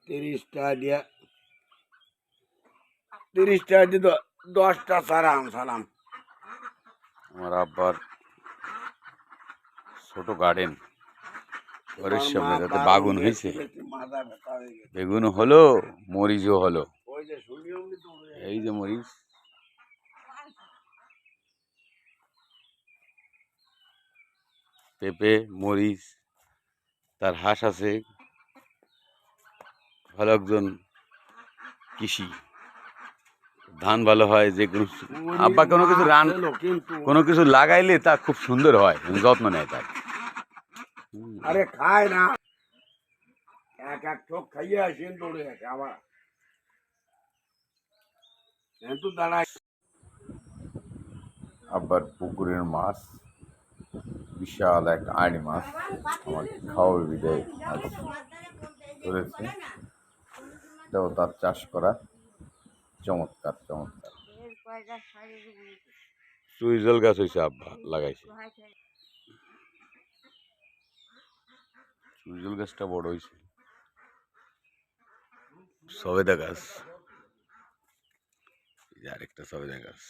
30টা দিয়া 30টা দিয়ে 10টা সালাম সালাম। আমার আব্বার ছোট গার্ডেন, ঘরের সামনে যাতে বাগুন হয়েছে, বেগুনও হলো, মরিচও হলো। এই যে মরিচ, পেঁপে, মরিচ, তার হাঁস আছে। ভালো একজন কৃষি, ধান ভালো হয়। যে কোনো আব্বা কোনো কিছু লাগাইলে তা খুব সুন্দর হয়, যত্ন নেয় তার। আরে খায় না, এক ঠোক খাইয়ে আসেন দৌড়ে আসে আবার দাঁড়ায়। আব্বার পুকুরের মাছ, বিশাল এক আড়ি মাছ আমাকে খাওয়াবে বিদায় আজ ধরেছে। এটাও তার চাষ করা, চমৎকার চমৎকার। সুইজল গাছ হয়েছে, আব্বা লাগাইছে। সুইজল গাছটা বড় হয়েছে। সবেদা গাছ, আরেকটা সবেদা গাছ।